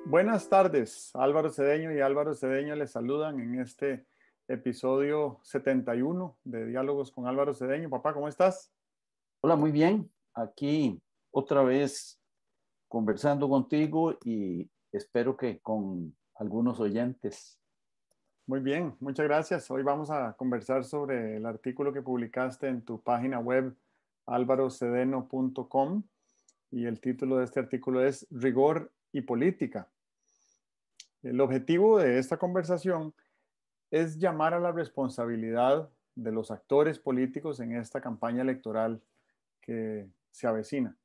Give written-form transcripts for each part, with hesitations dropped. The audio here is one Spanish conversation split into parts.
Buenas tardes, Álvaro Cedeño y Álvaro Cedeño les saludan en este episodio 71 de Diálogos con Álvaro Cedeño. Papá, ¿cómo estás? Hola, muy bien. Aquí otra vez conversando contigo y espero que con algunos oyentes. Muy bien, muchas gracias. Hoy vamos a conversar sobre el artículo que publicaste en tu página web alvarocedeno.com y el título de este artículo es Rigor y Política. El objetivo de esta conversación es llamar a la responsabilidad de los actores políticos en esta campaña electoral que se avecina.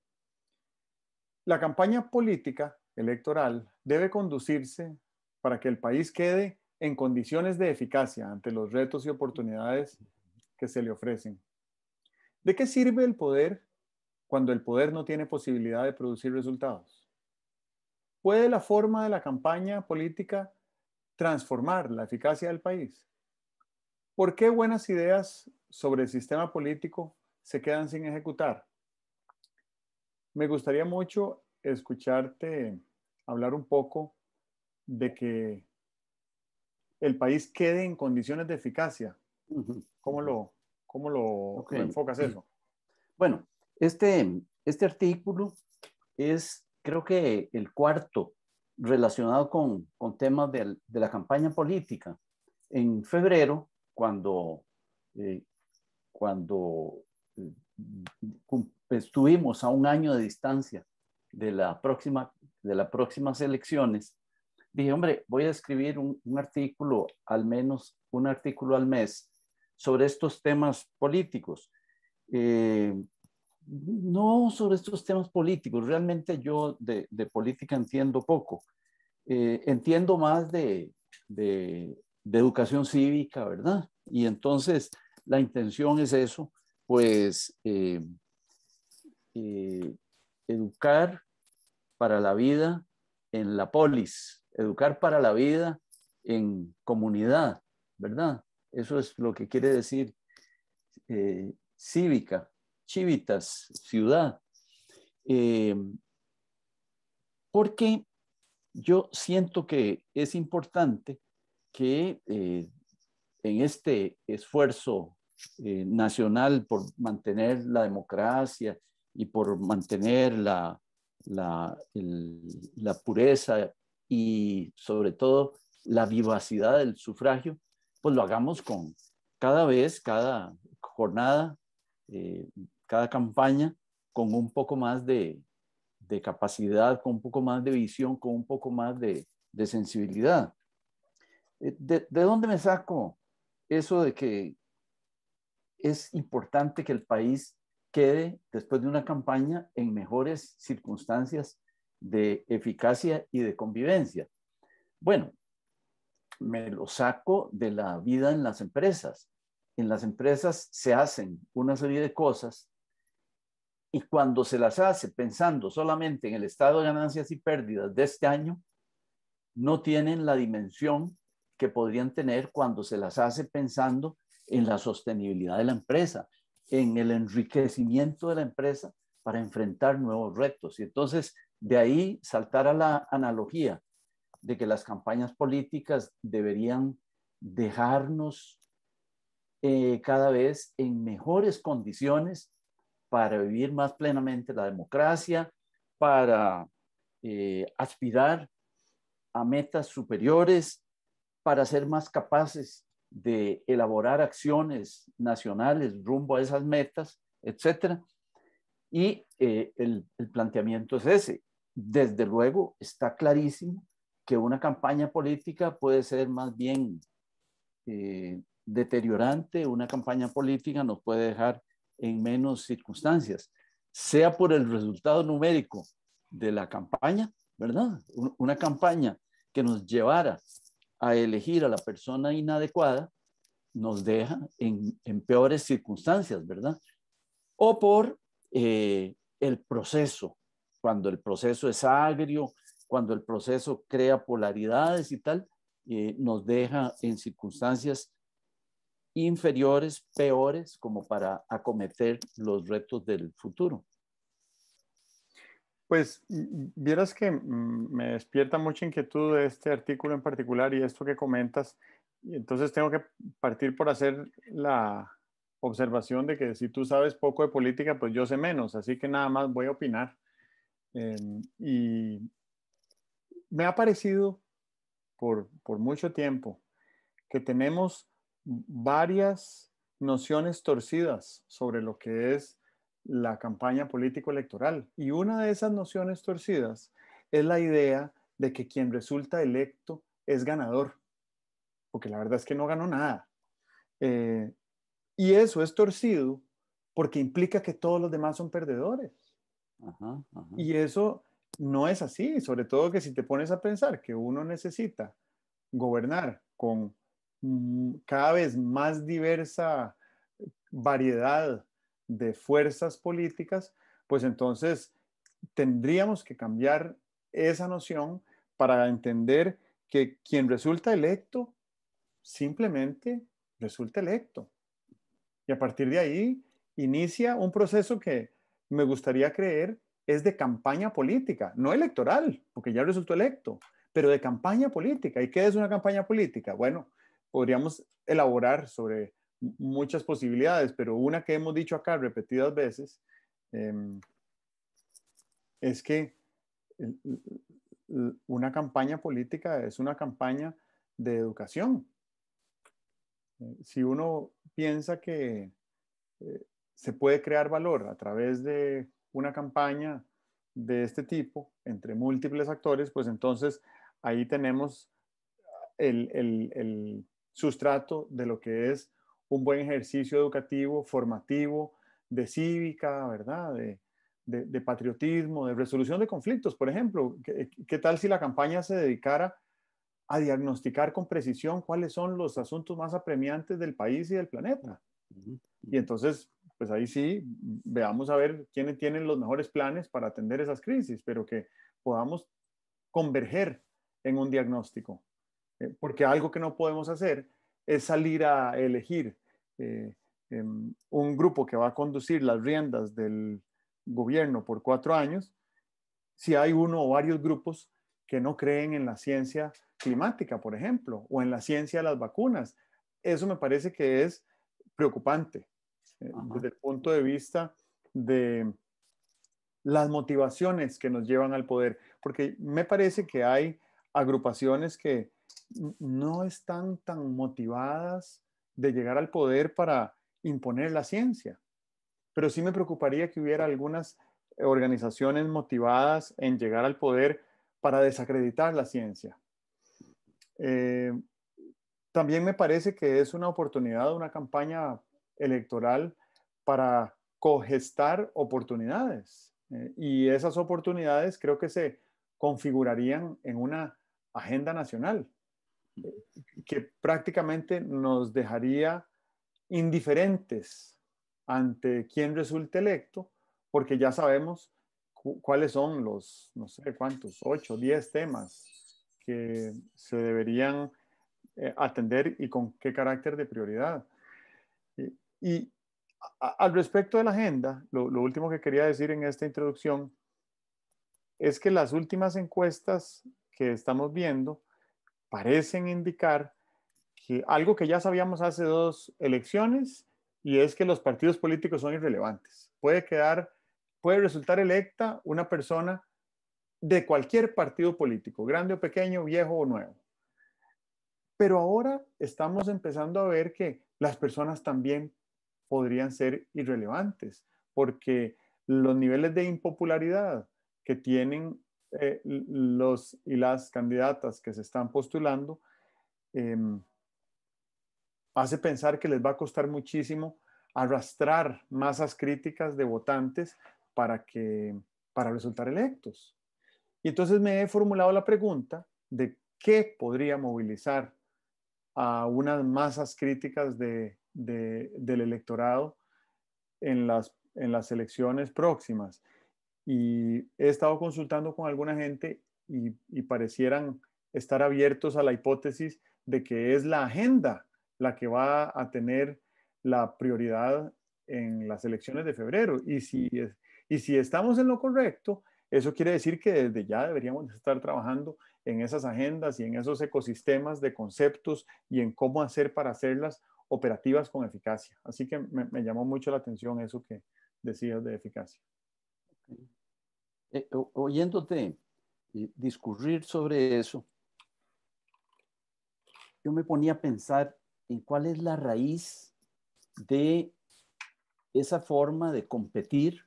La campaña política electoral debe conducirse para que el país quede en condiciones de eficacia ante los retos y oportunidades que se le ofrecen. ¿De qué sirve el poder cuando el poder no tiene posibilidad de producir resultados? ¿Puede la forma de la campaña política transformar la eficacia del país? ¿Por qué buenas ideas sobre el sistema político se quedan sin ejecutar? Me gustaría mucho escucharte hablar un poco de que el país quede en condiciones de eficacia. Ujú, ¿Cómo ujú. lo, cómo lo, Ok. lo enfocas eso? Bueno, este artículo es, creo que el cuarto relacionado con temas de la campaña política. En febrero, eh, cuando estuvimos a un año de distancia de de las próximas elecciones, dije, hombre, voy a escribir un artículo, al menos un artículo al mes, sobre estos temas políticos. Eh, no sobre estos temas políticos, realmente yo de política entiendo poco. Entiendo más de educación cívica, ¿verdad? Y entonces la intención es eso, pues eh, educar para la vida en la polis, educar para la vida en comunidad, ¿verdad? Eso es lo que quiere decir cívica, civitas, ciudad. Eh, porque yo siento que es importante que en este esfuerzo nacional por mantener la democracia y por mantener la pureza y sobre todo la vivacidad del sufragio, pues lo hagamos con cada vez, cada jornada, eh, cada campaña, con un poco más de capacidad, con un poco más de visión, con un poco más de sensibilidad. ¿De dónde me saco eso de que es importante que el país quede después de una campaña en mejores circunstancias de eficacia y de convivencia? Bueno, me lo saco de la vida en las empresas. En las empresas se hacen una serie de cosas y cuando se las hace pensando solamente en el estado de ganancias y pérdidas de este año, no tienen la dimensión que podrían tener cuando se las hace pensando en la sostenibilidad de la empresa, en el enriquecimiento de la empresa para enfrentar nuevos retos. Y entonces, de ahí saltar a la analogía de que las campañas políticas deberían dejarnos cada vez en mejores condiciones para vivir más plenamente la democracia, para aspirar a metas superiores, para ser más capaces de elaborar acciones nacionales rumbo a esas metas, etcétera. Y el planteamiento es ese. Desde luego, está clarísimo que una campaña política puede ser más bien deteriorante, una campaña política nos puede dejar en menos circunstancias, sea por el resultado numérico de la campaña, ¿verdad? Una campaña que nos llevara a elegir a la persona inadecuada nos deja en peores circunstancias, ¿verdad? O por el proceso, cuando el proceso es agrio, cuando el proceso crea polaridades y tal, nos deja en circunstancias inferiores, peores, como para acometer los retos del futuro. Pues vieras que me despierta mucha inquietud de este artículo en particular y esto que comentas. Y entonces tengo que partir por hacer la observación de que si tú sabes poco de política, pues yo sé menos, así que nada más voy a opinar. Y me ha parecido por mucho tiempo que tenemos varias nociones torcidas sobre lo que es la campaña político-electoral. Y una de esas nociones torcidas es la idea de que quien resulta electo es ganador, porque la verdad es que no ganó nada. Eh, y eso es torcido porque implica que todos los demás son perdedores. Ajá, ajá. Y eso no es así, sobre todo que si te pones a pensar que uno necesita gobernar con cada vez más diversa variedad de fuerzas políticas, pues entonces tendríamos que cambiar esa noción para entender que quien resulta electo simplemente resulta electo. Y a partir de ahí inicia un proceso que me gustaría creer es de campaña política, no electoral, porque ya resultó electo, pero de campaña política. ¿Y qué es una campaña política? Bueno, podríamos elaborar sobre muchas posibilidades, pero una que hemos dicho acá repetidas veces eh, es que una campaña política es una campaña de educación. Si uno piensa que se puede crear valor a través de una campaña de este tipo entre múltiples actores, pues entonces ahí tenemos el sustrato de lo que es un buen ejercicio educativo, formativo, de cívica, ¿verdad? De patriotismo, de resolución de conflictos, por ejemplo. ¿Qué tal si la campaña se dedicara a diagnosticar con precisión cuáles son los asuntos más apremiantes del país y del planeta? Ujú, Y ujú. entonces, pues ahí sí, veamos a ver quiénes tienen los mejores planes para atender esas crisis, pero que podamos converger en un diagnóstico. Porque algo que no podemos hacer es salir a elegir eh, un grupo que va a conducir las riendas del gobierno por 4 años si hay uno o varios grupos que no creen en la ciencia climática, por ejemplo, o en la ciencia de las vacunas. Eso me parece que es preocupante Ajá. desde el punto de vista de las motivaciones que nos llevan al poder, porque me parece que hay agrupaciones que no están tan motivadas de llegar al poder para imponer la ciencia, pero sí me preocuparía que hubiera algunas organizaciones motivadas en llegar al poder para desacreditar la ciencia. Eh, También me parece que es una oportunidad, una campaña electoral para cogestar oportunidades. Y esas oportunidades creo que se configurarían en una agenda nacional que prácticamente nos dejaría indiferentes ante quién resulte electo, porque ya sabemos cuáles son los, no sé cuántos, 8, 10 temas que se deberían atender y con qué carácter de prioridad. Y al respecto de la agenda, lo último que quería decir en esta introducción es que las últimas encuestas que estamos viendo parecen indicar que algo que ya sabíamos hace 2 elecciones, y es que los partidos políticos son irrelevantes. Puede resultar electa una persona de cualquier partido político, grande o pequeño, viejo o nuevo. Pero ahora estamos empezando a ver que las personas también podrían ser irrelevantes, porque los niveles de impopularidad que tienen los y las candidatas que se están postulando eh, hace pensar que les va a costar muchísimo arrastrar masas críticas de votantes para para resultar electos. Y entonces me he formulado la pregunta de qué podría movilizar a unas masas críticas del electorado en las elecciones próximas. Y he estado consultando con alguna gente y parecieran estar abiertos a la hipótesis de que es la agenda la que va a tener la prioridad en las elecciones de febrero. Y si estamos en lo correcto, Eso quiere decir que desde ya deberíamos estar trabajando en esas agendas y en esos ecosistemas de conceptos y en cómo hacer para hacerlas operativas con eficacia. Así que me llamó mucho la atención eso que decías de eficacia. Oyéndote discurrir sobre eso, yo me ponía a pensar en cuál es la raíz de esa forma de competir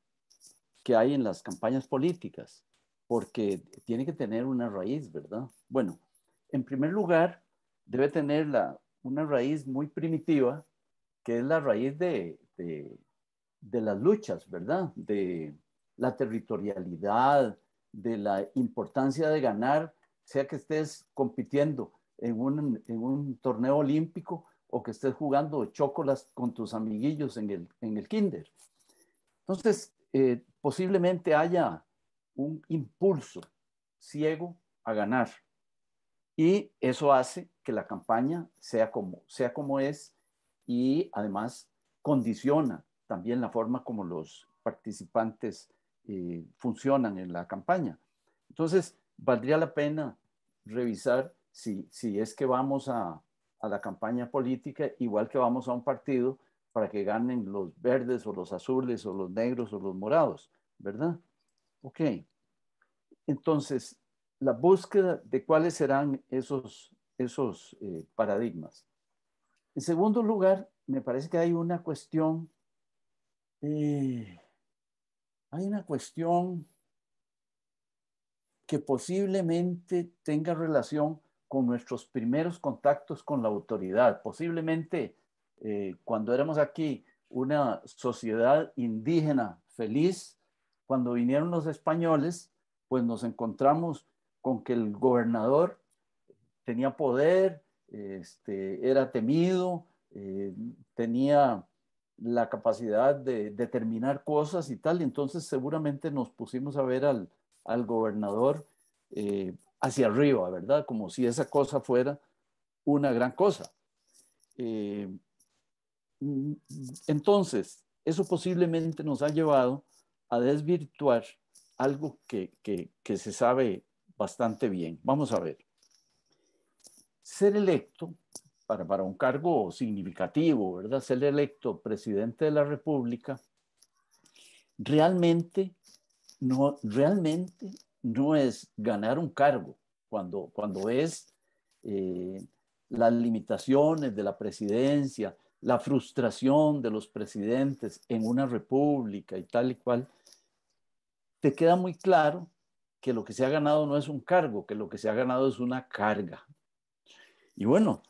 que hay en las campañas políticas, porque tiene que tener una raíz, ¿verdad? Bueno, en primer lugar, debe tener una raíz muy primitiva, que es la raíz de las luchas, ¿verdad? De la territorialidad, de la importancia de ganar, sea que estés compitiendo en un torneo olímpico o que estés jugando chocolas con tus amiguillos en el kinder. Entonces, posiblemente haya un impulso ciego a ganar y eso hace que la campaña sea como es y además condiciona también la forma como los participantes funcionan en la campaña. Entonces, valdría la pena revisar si es que vamos a la campaña política, igual que vamos a un partido, para que ganen los verdes o los azules o los negros o los morados, ¿verdad? Ok. Entonces, la búsqueda de cuáles serán esos paradigmas. En segundo lugar, me parece que eh, hay una cuestión que posiblemente tenga relación con nuestros primeros contactos con la autoridad. Posiblemente cuando éramos aquí una sociedad indígena feliz, cuando vinieron los españoles, pues nos encontramos con que el gobernador tenía poder, era temido, tenía la capacidad de determinar cosas y tal. Entonces seguramente nos pusimos a ver al gobernador hacia arriba, ¿verdad? Como si esa cosa fuera una gran cosa. Eh, entonces, eso posiblemente nos ha llevado a desvirtuar algo que se sabe bastante bien. Vamos a ver. Ser electo para un cargo significativo, ¿verdad? Ser electo presidente de la República, realmente no es ganar un cargo, cuando es eh, las limitaciones de la presidencia, la frustración de los presidentes en una república y tal y cual, te queda muy claro que lo que se ha ganado no es un cargo, que lo que se ha ganado es una carga. Y bueno,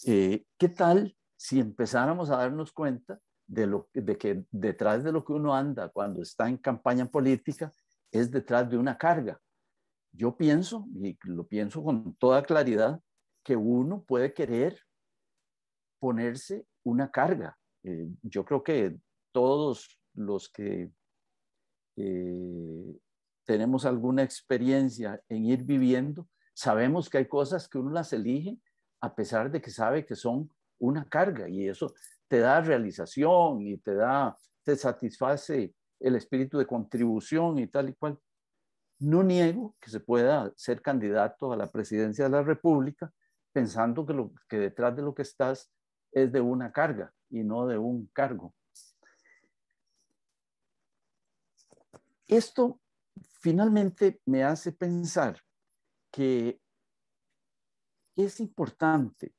¿qué tal si empezáramos a darnos cuenta de que detrás de lo que uno anda cuando está en campaña política es detrás de una carga? Yo pienso, y lo pienso con toda claridad, que uno puede querer ponerse una carga. Yo creo que todos los que eh, tenemos alguna experiencia en ir viviendo, sabemos que hay cosas que uno las elige a pesar de que sabe que son una carga y eso te da realización y te satisface el espíritu de contribución y tal y cual. No niego que se pueda ser candidato a la presidencia de la República pensando que detrás de lo que estás es de una carga y no de un cargo. Esto finalmente me hace pensar que es importante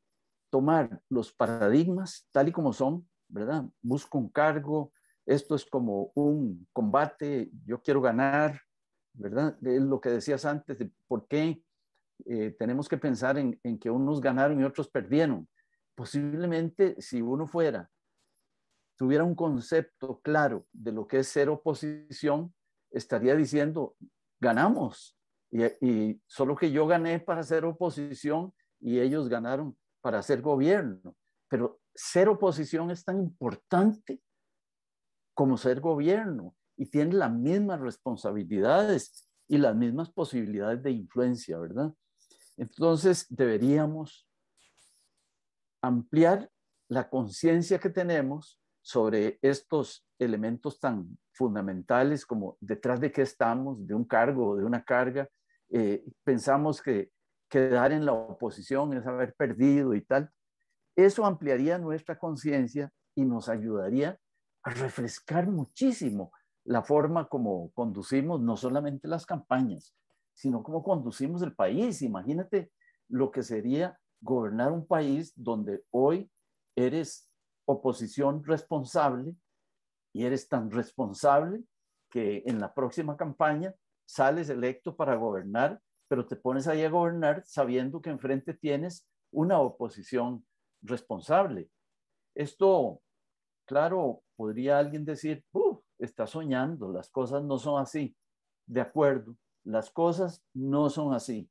tomar los paradigmas tal y como son, ¿verdad? Busco un cargo, esto es como un combate, yo quiero ganar, ¿verdad? Es lo que decías antes de por qué tenemos que pensar en que unos ganaron y otros perdieron. Posiblemente si uno tuviera un concepto claro de lo que es ser oposición, estaría diciendo, ganamos. Y solo que yo gané para ser oposición y ellos ganaron para ser gobierno. Pero ser oposición es tan importante como ser gobierno y tiene las mismas responsabilidades y las mismas posibilidades de influencia, ¿verdad? Entonces deberíamos ampliar la conciencia que tenemos sobre estos elementos tan fundamentales como detrás de qué estamos, de un cargo o de una carga. Pensamos que quedar en la oposición es haber perdido y tal. Eso ampliaría nuestra conciencia y nos ayudaría a refrescar muchísimo la forma como conducimos no solamente las campañas, sino cómo conducimos el país. Imagínate lo que sería gobernar un país donde hoy eres oposición responsable y eres tan responsable que en la próxima campaña sales electo para gobernar, pero te pones ahí a gobernar sabiendo que enfrente tienes una oposición responsable. Esto, claro, podría alguien decir, está soñando, las cosas no son así. De acuerdo, las cosas no son así,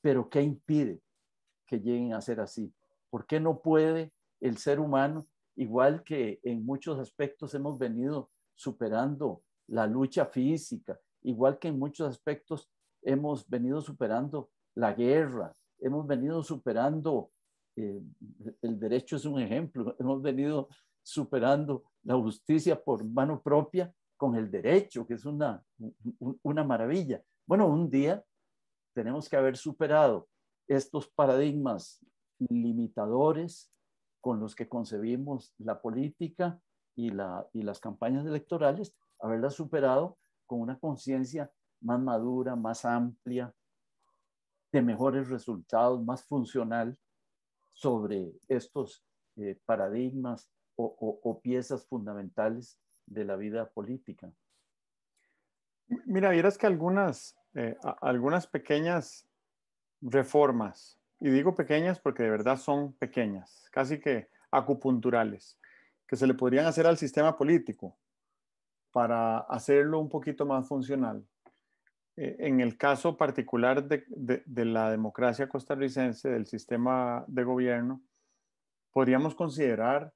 pero ¿qué impide que lleguen a ser así? ¿Por qué no puede el ser humano, igual que en muchos aspectos hemos venido superando la lucha física, igual que en muchos aspectos hemos venido superando la guerra, hemos venido superando, eh, el derecho es un ejemplo, hemos venido superando la justicia por mano propia con el derecho, que es una maravilla? Bueno, un día tenemos que haber superado estos paradigmas limitadores con los que concebimos la política y las campañas electorales, haberlas superado con una conciencia más madura, más amplia, de mejores resultados, más funcional sobre estos paradigmas o piezas fundamentales de la vida política. Mira, vieras que algunas pequeñas reformas, y digo pequeñas porque de verdad son pequeñas, casi que acupunturales, que se le podrían hacer al sistema político para hacerlo un poquito más funcional. En el caso particular de la democracia costarricense, del sistema de gobierno, podríamos considerar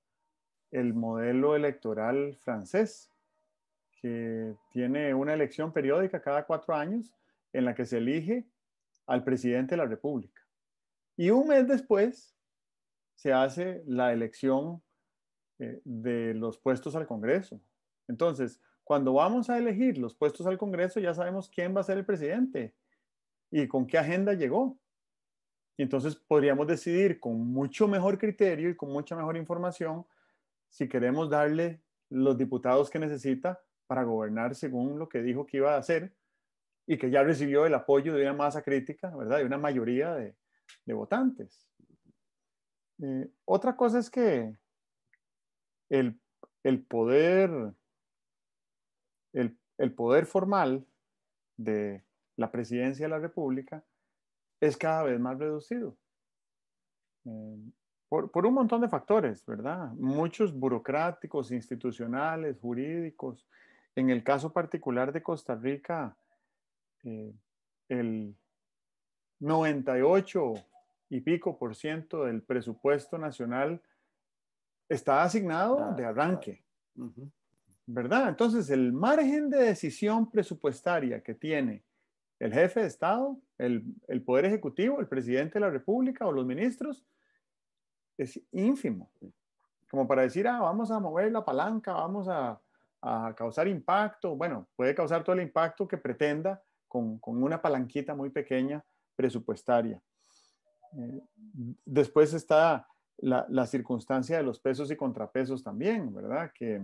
el modelo electoral francés, que tiene una elección periódica cada 4 años en la que se elige al presidente de la República. Y un mes después se hace la elección de los puestos al Congreso. Entonces, cuando vamos a elegir los puestos al Congreso, ya sabemos quién va a ser el presidente y con qué agenda llegó. Y entonces podríamos decidir con mucho mejor criterio y con mucha mejor información si queremos darle los diputados que necesita para gobernar según lo que dijo que iba a hacer y que ya recibió el apoyo de una masa crítica, ¿verdad? De una mayoría de votantes. Otra cosa es que el, el poder, el poder formal de la presidencia de la República es cada vez más reducido. Por un montón de factores, ¿verdad? Muchos burocráticos, institucionales, jurídicos. En el caso particular de Costa Rica, el 98 y pico por ciento del presupuesto nacional está asignado de arranque, ¿verdad? Entonces, el margen de decisión presupuestaria que tiene el jefe de Estado, el Poder Ejecutivo, el presidente de la República o los ministros, es ínfimo. Como para decir, vamos a mover la palanca, vamos a causar impacto. Bueno, puede causar todo el impacto que pretenda con una palanquita muy pequeña presupuestaria. Después está la circunstancia de los pesos y contrapesos también, ¿verdad? Que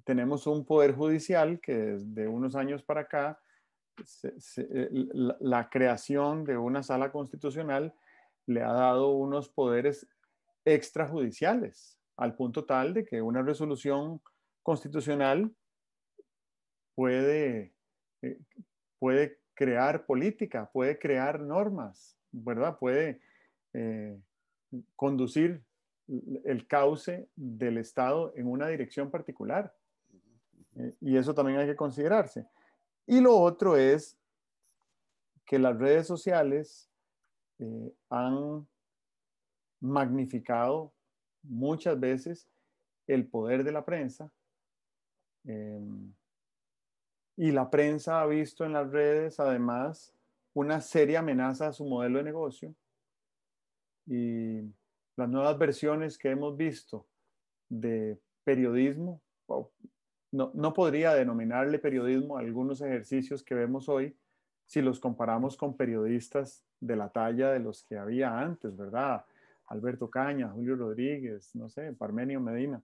tenemos un poder judicial que desde unos años para acá, la creación de una sala constitucional le ha dado unos poderes extrajudiciales, al punto tal de que una resolución constitucional puede, eh, puede crear política, puede crear normas, ¿verdad? Puede eh, conducir el cauce del Estado en una dirección particular. Y eso también hay que considerarse. Y lo otro es que las redes sociales han magnificado muchas veces el poder de la prensa, eh, y la prensa ha visto en las redes además una seria amenaza a su modelo de negocio, y las nuevas versiones que hemos visto de periodismo. No podría denominarle periodismo a algunos ejercicios que vemos hoy si los comparamos con periodistas de la talla de los que había antes, ¿verdad? Alberto Caña, Julio Rodríguez, no sé, Parmenio Medina.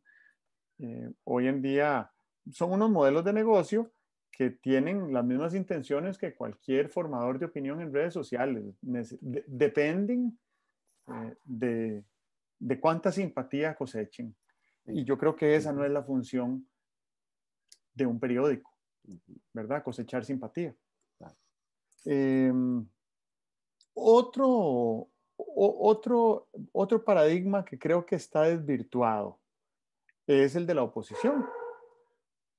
Hoy en día son unos modelos de negocio que tienen las mismas intenciones que cualquier formador de opinión en redes sociales. Dependen de cuánta simpatía cosechen. Y yo creo que esa no es la función de un periódico, ¿verdad? Cosechar simpatía. Otro paradigma que creo que está desvirtuado es el de la oposición,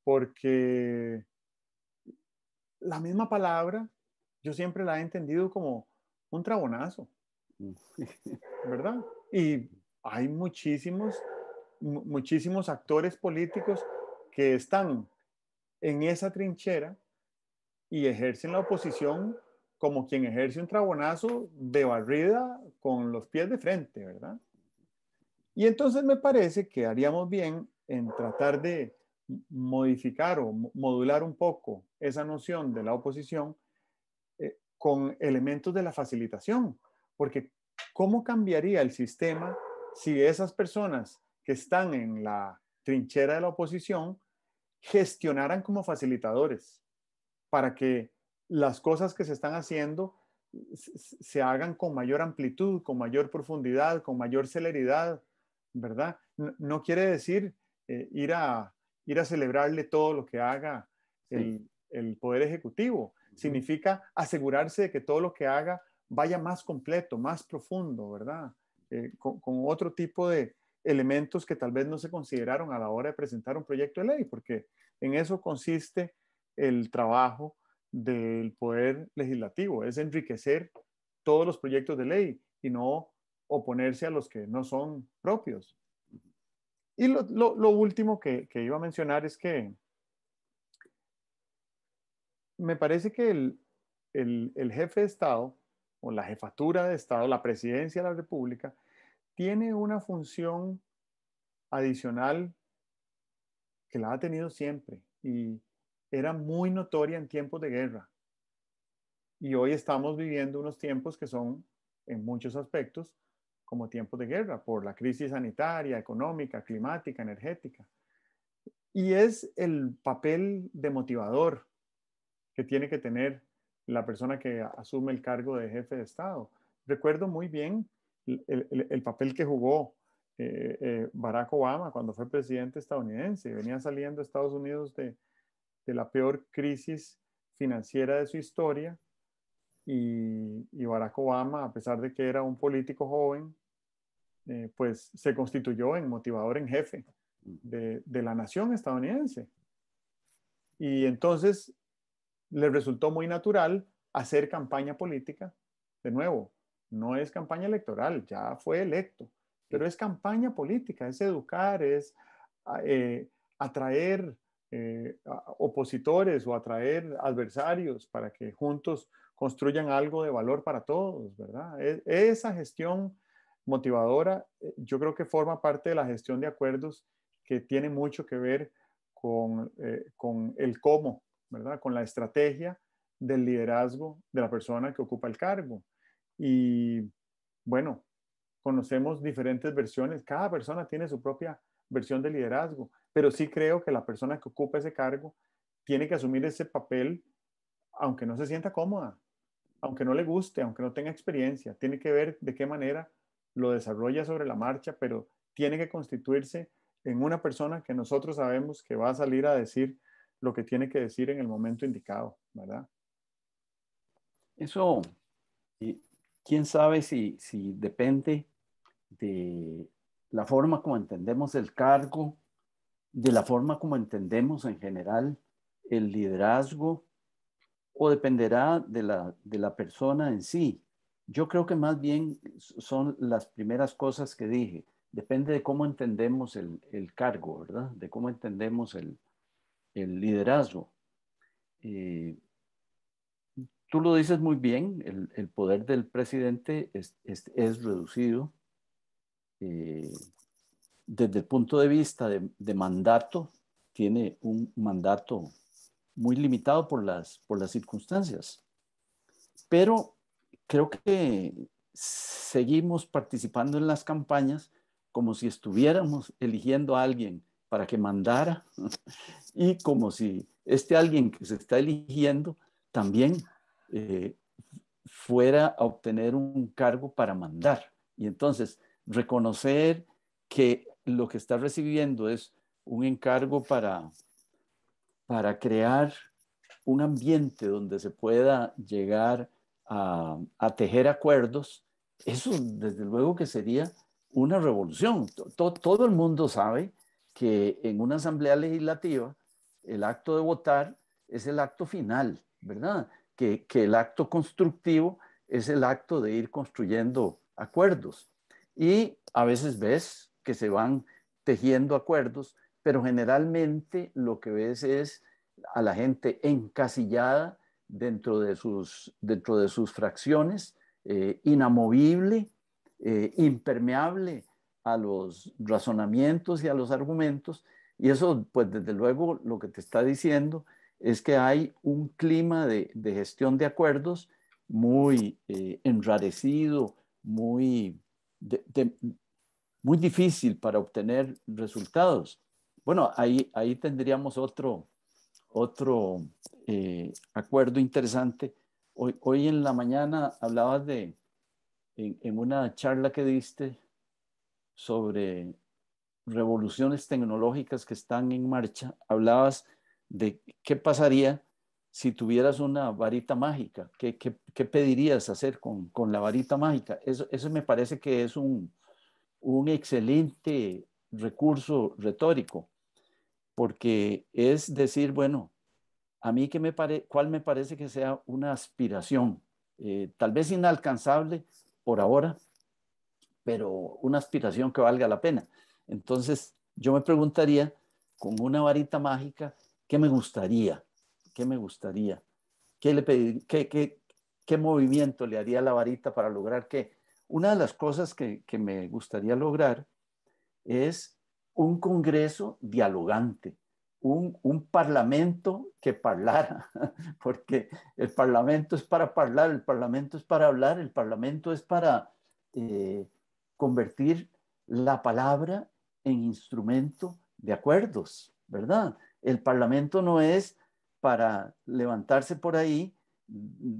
porque la misma palabra yo siempre la he entendido como un trabonazo, ¿verdad? Y hay muchísimos actores políticos que están en esa trinchera y ejercen la oposición como quien ejerce un trabonazo de barrida con los pies de frente, ¿verdad? Y entonces me parece que haríamos bien en tratar de modificar o modular un poco esa noción de la oposición con elementos de la facilitación, porque ¿cómo cambiaría el sistema si esas personas que están en la trinchera de la oposición gestionaran como facilitadores para que las cosas que se están haciendo se hagan con mayor amplitud, con mayor profundidad, con mayor celeridad, ¿verdad? No quiere decir ir a celebrarle todo lo que haga el Poder Ejecutivo. Significa asegurarse de que todo lo que haga vaya más completo, más profundo, ¿verdad? Con otro tipo de elementos que tal vez no se consideraron a la hora de presentar un proyecto de ley, porque en eso consiste el trabajo del poder legislativo, es enriquecer todos los proyectos de ley y no oponerse a los que no son propios. Y lo último que iba a mencionar es que me parece que el jefe de Estado o la jefatura de Estado, la presidencia de la República, tiene una función adicional que la ha tenido siempre y era muy notoria en tiempos de guerra. Y hoy estamos viviendo unos tiempos que son, en muchos aspectos, como tiempos de guerra, por la crisis sanitaria, económica, climática, energética. Y es el papel de motivador que tiene que tener la persona que asume el cargo de jefe de Estado. Recuerdo muy bien el papel que jugó Barack Obama cuando fue presidente estadounidense. Venía saliendo Estados Unidos de la peor crisis financiera de su historia y Barack Obama, a pesar de que era un político joven, pues se constituyó en motivador en jefe de la nación estadounidense. Y entonces le resultó muy natural hacer campaña política. De nuevo, no es campaña electoral, ya fue electo, pero es campaña política, es educar, es atraer opositores o atraer adversarios para que juntos construyan algo de valor para todos, ¿verdad? Esa gestión motivadora, yo creo que forma parte de la gestión de acuerdos que tiene mucho que ver con el cómo, ¿verdad? Con la estrategia del liderazgo de la persona que ocupa el cargo. Y bueno, conocemos diferentes versiones, cada persona tiene su propia versión de liderazgo, pero sí creo que la persona que ocupa ese cargo tiene que asumir ese papel aunque no se sienta cómoda, aunque no le guste, aunque no tenga experiencia, tiene que ver de qué manera lo desarrolla sobre la marcha, pero tiene que constituirse en una persona que nosotros sabemos que va a salir a decir lo que tiene que decir en el momento indicado, ¿verdad? Eso, quién sabe si depende de la forma como entendemos el cargo, de la forma como entendemos en general el liderazgo, o dependerá de la persona en sí. Yo creo que más bien son las primeras cosas que dije. Depende de cómo entendemos el cargo, ¿verdad? De cómo entendemos el liderazgo. Eh, Tú lo dices muy bien, el poder del presidente es reducido. desde el punto de vista de mandato, tiene un mandato muy limitado por las circunstancias. Pero creo que seguimos participando en las campañas como si estuviéramos eligiendo a alguien para que mandara y como si este alguien que se está eligiendo también fuera a obtener un cargo para mandar. Y entonces reconocer que lo que está recibiendo es un encargo para crear un ambiente donde se pueda llegar a tejer acuerdos, eso desde luego que sería una revolución. Todo el mundo sabe que en una asamblea legislativa el acto de votar es el acto final, ¿verdad? Que el acto constructivo es el acto de ir construyendo acuerdos. Y a veces ves que se van tejiendo acuerdos, pero generalmente lo que ves es a la gente encasillada dentro de sus fracciones, inamovible, impermeable a los razonamientos y a los argumentos. Y eso, pues desde luego, lo que te está diciendo es que hay un clima de gestión de acuerdos muy enrarecido, muy, muy difícil para obtener resultados. Bueno, ahí tendríamos otro acuerdo interesante. Hoy en la mañana hablabas en una charla que diste sobre revoluciones tecnológicas que están en marcha, hablabas de qué pasaría si tuvieras una varita mágica, qué pedirías hacer con la varita mágica. Eso me parece que es un excelente recurso retórico, porque es decir, bueno, a mí cuál me parece que sea una aspiración, tal vez inalcanzable por ahora, pero una aspiración que valga la pena. Entonces, yo me preguntaría, con una varita mágica, ¿qué me gustaría? ¿Qué me gustaría? ¿Qué le pediría? ¿Qué movimiento le haría a la varita para lograr qué? Una de las cosas que me gustaría lograr es un congreso dialogante, un parlamento que parlara, porque el parlamento es para hablar, el parlamento es para hablar, el parlamento es para eh, convertir la palabra en instrumento de acuerdos, ¿verdad? El parlamento no es para levantarse por ahí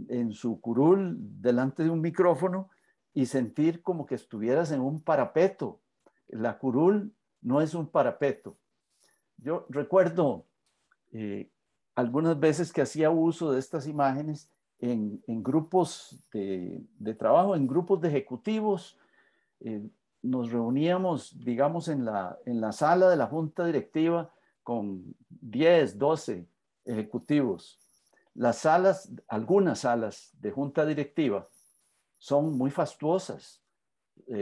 en su curul delante de un micrófono y sentir como que estuvieras en un parapeto. La curul no es un parapeto. Yo recuerdo eh, algunas veces que hacía uso de estas imágenes en grupos de trabajo, en grupos de ejecutivos. eh, Nos reuníamos, digamos, en la sala de la junta directiva con 10, 12 ejecutivos. Las salas, algunas salas de junta directiva son muy fastuosas,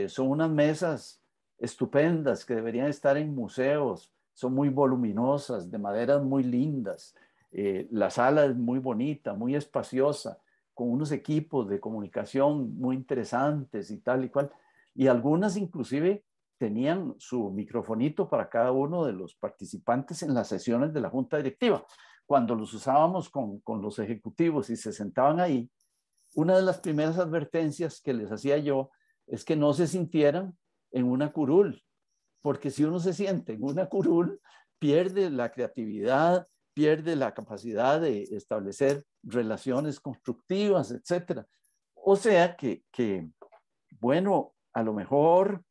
son unas mesas estupendas que deberían estar en museos, son muy voluminosas, de maderas muy lindas. La sala es muy bonita, muy espaciosa, con unos equipos de comunicación muy interesantes y tal y cual. Y algunas inclusive tenían su microfonito para cada uno de los participantes en las sesiones de la junta directiva. Cuando los usábamos con los ejecutivos y se sentaban ahí, una de las primeras advertencias que les hacía yo es que no se sintieran en una curul, porque si uno se siente en una curul, pierde la creatividad, pierde la capacidad de establecer relaciones constructivas, etcétera. O sea bueno, a lo mejor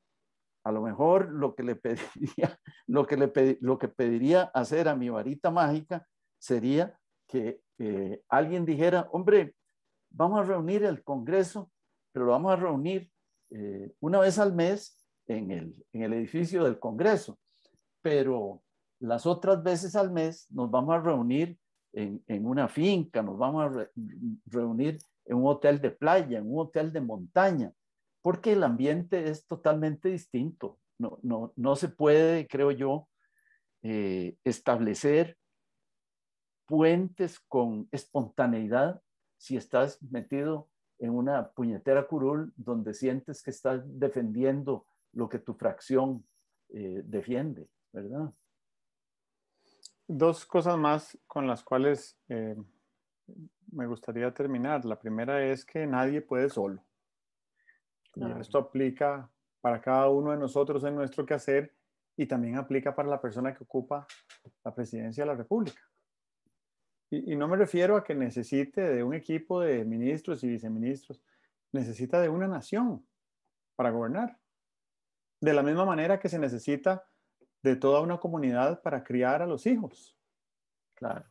lo que le pediría, lo que pediría hacer a mi varita mágica sería que alguien dijera, hombre, vamos a reunir el Congreso, pero lo vamos a reunir una vez al mes en el edificio del Congreso, pero las otras veces al mes nos vamos a reunir en una finca, nos vamos a reunir en un hotel de playa, en un hotel de montaña, porque el ambiente es totalmente distinto. No se puede, creo yo, establecer puentes con espontaneidad si estás metido en una puñetera curul donde sientes que estás defendiendo lo que tu fracción defiende, ¿verdad? Dos cosas más con las cuales me gustaría terminar. La primera es que nadie puede solo. Y Claro. esto aplica para cada uno de nosotros en nuestro quehacer y también aplica para la persona que ocupa la presidencia de la República. Y no me refiero a que necesite de un equipo de ministros y viceministros, necesita de una nación para gobernar. De la misma manera que se necesita de toda una comunidad para criar a los hijos. Claro.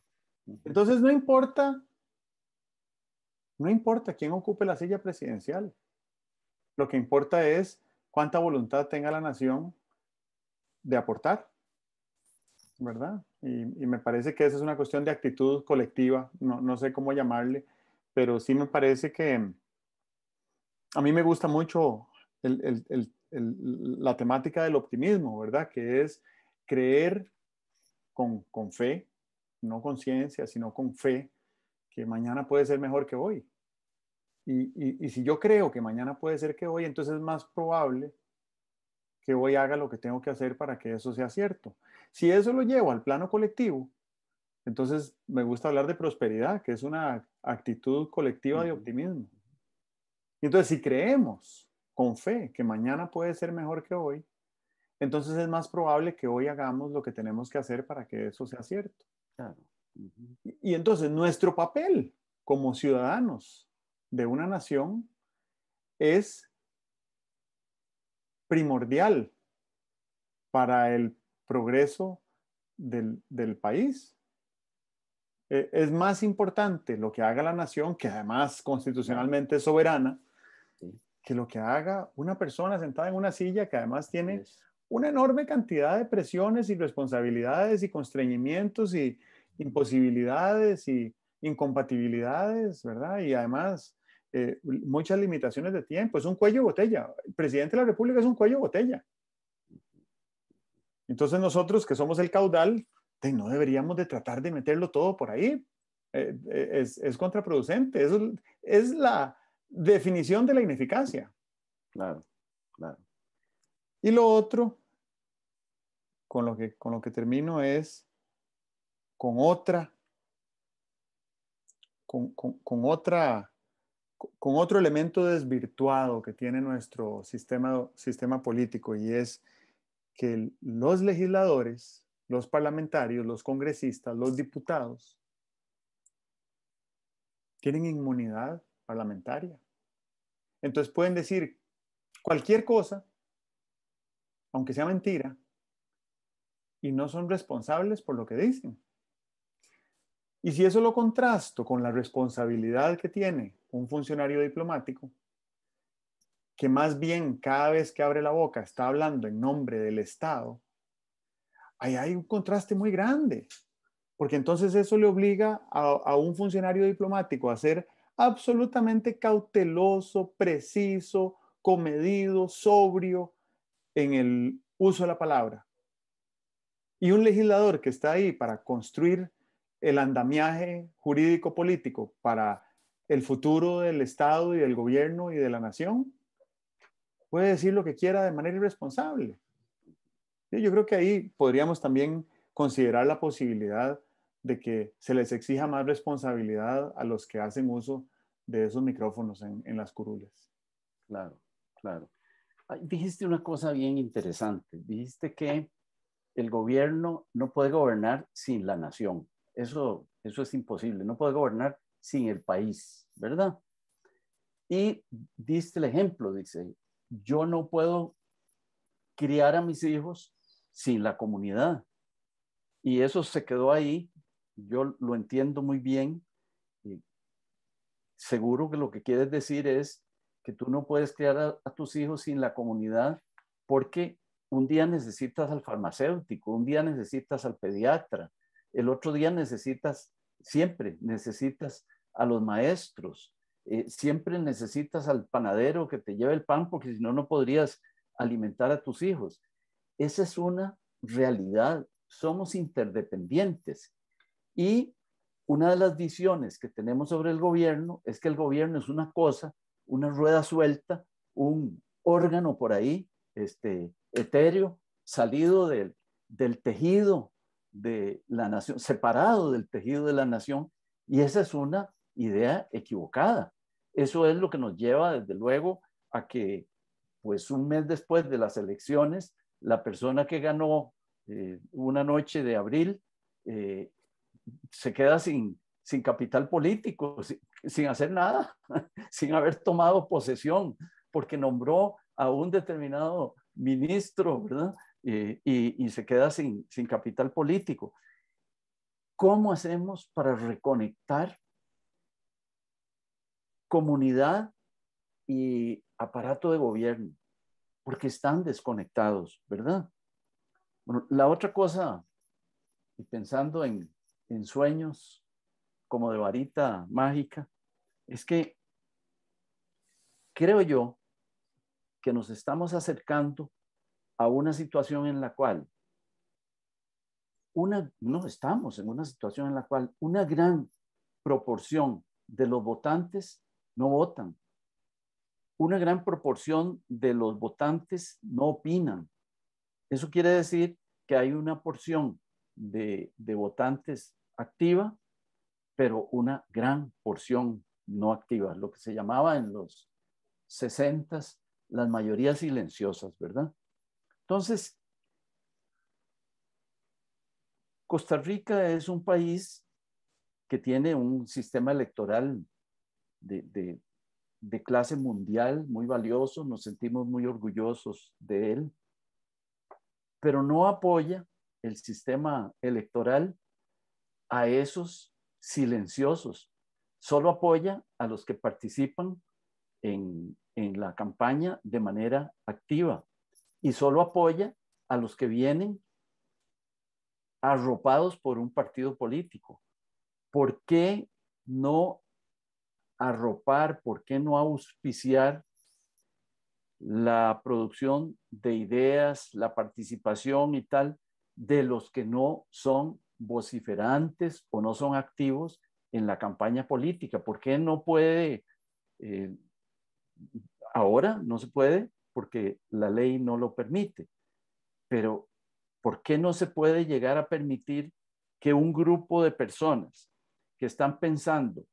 Entonces no importa quién ocupe la silla presidencial. Lo que importa es cuánta voluntad tenga la nación de aportar, ¿verdad? Y me parece que esa es una cuestión de actitud colectiva, no sé cómo llamarle, pero sí me parece que a mí me gusta mucho la temática del optimismo, ¿verdad? Que es creer con fe, no con ciencia, sino con fe, que mañana puede ser mejor que hoy. Y si yo creo que mañana puede ser que hoy, entonces es más probable que hoy haga lo que tengo que hacer para que eso sea cierto. Si eso lo llevo al plano colectivo, entonces me gusta hablar de prosperidad, que es una actitud colectiva de optimismo. Y entonces, si creemos con fe que mañana puede ser mejor que hoy, entonces es más probable que hoy hagamos lo que tenemos que hacer para que eso sea cierto. Claro. Y entonces nuestro papel como ciudadanos de una nación es primordial para el progreso del país. Es más importante lo que haga la nación, que además Claro. constitucionalmente es soberana, Sí. que lo que haga una persona sentada en una silla que además Así tiene es. una enorme cantidad de presiones y responsabilidades y constreñimientos y imposibilidades y incompatibilidades, ¿verdad? Y además muchas limitaciones de tiempo. Es un cuello de botella. El presidente de la República es un cuello de botella. Entonces nosotros que somos el caudal, no deberíamos de tratar de meterlo todo por ahí. Es contraproducente. Eso es la definición de la ineficacia. Claro, claro. Y lo otro, con lo que termino, es con otra, con otra, con otro elemento desvirtuado que tiene nuestro sistema político, y es que los legisladores, los parlamentarios, los congresistas, los diputados, tienen inmunidad parlamentaria. Entonces pueden decir cualquier cosa, aunque sea mentira, y no son responsables por lo que dicen. Y si eso lo contrasto con la responsabilidad que tiene un funcionario diplomático, que más bien cada vez que abre la boca está hablando en nombre del Estado, ahí hay un contraste muy grande, porque entonces eso le obliga a un funcionario diplomático a ser absolutamente cauteloso, preciso, comedido, sobrio en el uso de la palabra. Y un legislador que está ahí para construir el andamiaje jurídico político para el futuro del Estado y del gobierno y de la nación, puede decir lo que quiera de manera irresponsable. Yo creo que ahí podríamos también considerar la posibilidad de que se les exija más responsabilidad a los que hacen uso de esos micrófonos en las curules. Claro, claro. Dijiste una cosa bien interesante. Dijiste que el gobierno no puede gobernar sin la nación. Eso es imposible. No puede gobernar sin el país, ¿verdad? Y diste el ejemplo, dice, yo no puedo criar a mis hijos sin la comunidad. Y eso se quedó ahí. Yo lo entiendo muy bien. Y seguro que lo que quieres decir es que tú no puedes criar a tus hijos sin la comunidad porque un día necesitas al farmacéutico, un día necesitas al pediatra, el otro día siempre necesitas a los maestros, siempre necesitas al panadero que te lleve el pan porque si no, no podrías alimentar a tus hijos. Esa es una realidad. Somos interdependientes. Y una de las visiones que tenemos sobre el gobierno es que el gobierno es una cosa, una rueda suelta, un órgano por ahí, etéreo, salido del tejido de la nación, separado del tejido de la nación, y esa es una idea equivocada. Eso es lo que nos lleva, desde luego, a que, pues un mes después de las elecciones, la persona que ganó una noche de abril eh, se queda sin capital político, sin hacer nada, sin haber tomado posesión, porque nombró a un determinado ministro, ¿verdad? Y se queda sin capital político. ¿Cómo hacemos para reconectar comunidad y aparato de gobierno? Porque están desconectados, ¿verdad? Bueno, la otra cosa, y pensando en sueños como de varita mágica, es que creo yo que nos estamos acercando a una situación en la cual no estamos en una situación en la cual una gran proporción de los votantes no votan. Una gran proporción de los votantes no opinan. Eso quiere decir que hay una porción de votantes activa, pero una gran porción no activa, lo que se llamaba en los 60s las mayorías silenciosas, ¿verdad? Entonces, Costa Rica es un país que tiene un sistema electoral de, de, de clase mundial muy valioso, nos sentimos muy orgullosos de él, pero no apoya el sistema electoral a esos silenciosos, solo apoya a los que participan en la campaña de manera activa y solo apoya a los que vienen arropados por un partido político. ¿Por qué no arropar, por qué no auspiciar la producción de ideas, la participación y tal de los que no son vociferantes o no son activos en la campaña política? ¿Por qué no puede, eh, ahora no se puede porque la ley no lo permite, pero ¿por qué no se puede llegar a permitir que un grupo de personas que están pensando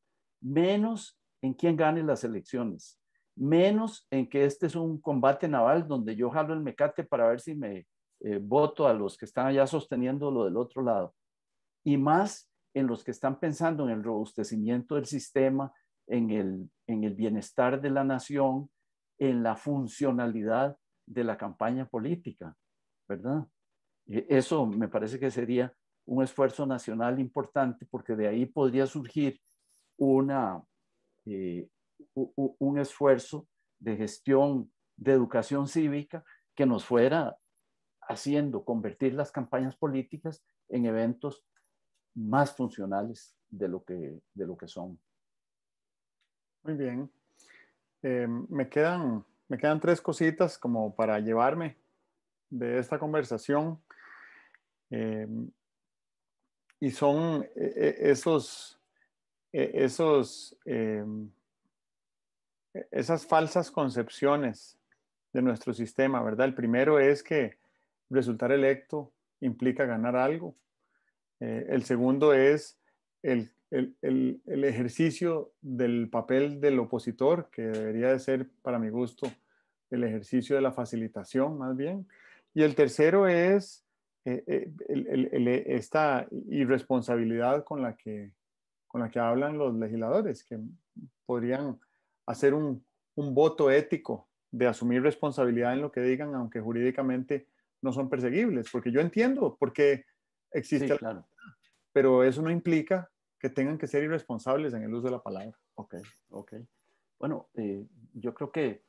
menos en quién gane las elecciones, menos en que este es un combate naval donde yo jalo el mecate para ver si me voto a los que están allá sosteniendo lo del otro lado, y más en los que están pensando en el robustecimiento del sistema, en el bienestar de la nación, en la funcionalidad de la campaña política, ¿verdad? Eso me parece que sería un esfuerzo nacional importante, porque de ahí podría surgir una, eh, un esfuerzo de gestión de educación cívica que nos fuera haciendo convertir las campañas políticas en eventos más funcionales de lo que son. Muy bien. Me quedan tres cositas como para llevarme de esta conversación. Eh, y son esos, esas falsas concepciones de nuestro sistema, ¿verdad? El primero es que resultar electo implica ganar algo. El segundo es el ejercicio del papel del opositor, que debería de ser, para mi gusto, el ejercicio de la facilitación, más bien. Y el tercero es esta irresponsabilidad con la que hablan los legisladores, que podrían hacer un voto ético de asumir responsabilidad en lo que digan, aunque jurídicamente no son perseguibles, porque yo entiendo por qué existe, Sí, claro. pero eso no implica que tengan que ser irresponsables en el uso de la palabra. Ok, ok. Bueno, yo creo que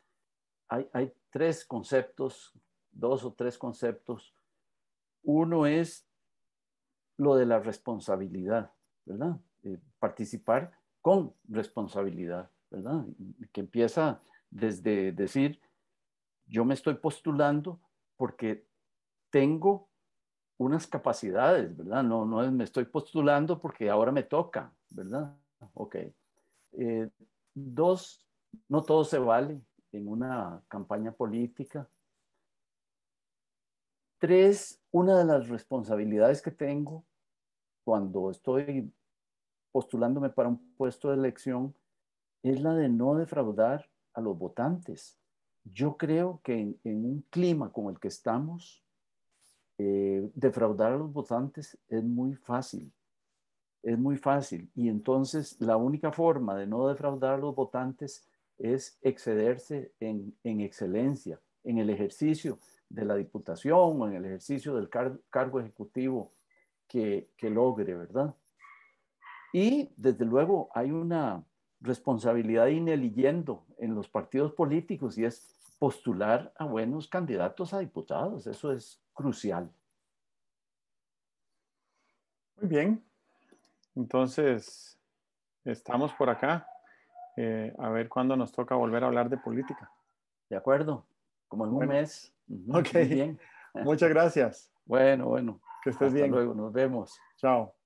hay tres conceptos, dos o tres conceptos. Uno es lo de la responsabilidad, ¿verdad? Participar con responsabilidad, ¿verdad? Que empieza desde decir, yo me estoy postulando porque tengo unas capacidades, ¿verdad? No es me estoy postulando porque ahora me toca, ¿verdad? Ok. Eh, dos, no todo se vale en una campaña política. Tres, una de las responsabilidades que tengo cuando estoy postulándome para un puesto de elección es la de no defraudar a los votantes. Yo creo que en un clima como el que estamos, defraudar a los votantes es muy fácil. Es muy fácil. Y entonces la única forma de no defraudar a los votantes es excederse en excelencia, en el ejercicio de la diputación o en el ejercicio del cargo ejecutivo que logre, ¿verdad? Y desde luego hay una responsabilidad ineliyendo en los partidos políticos y es postular a buenos candidatos a diputados. Eso es crucial. Muy bien, entonces estamos por acá. A ver cuándo nos toca volver a hablar de política. ¿De acuerdo? Como en un Bueno, mes. ok. Muy bien. Muchas gracias. Bueno, bueno. Que estés Hasta bien. luego. Nos vemos. Chao.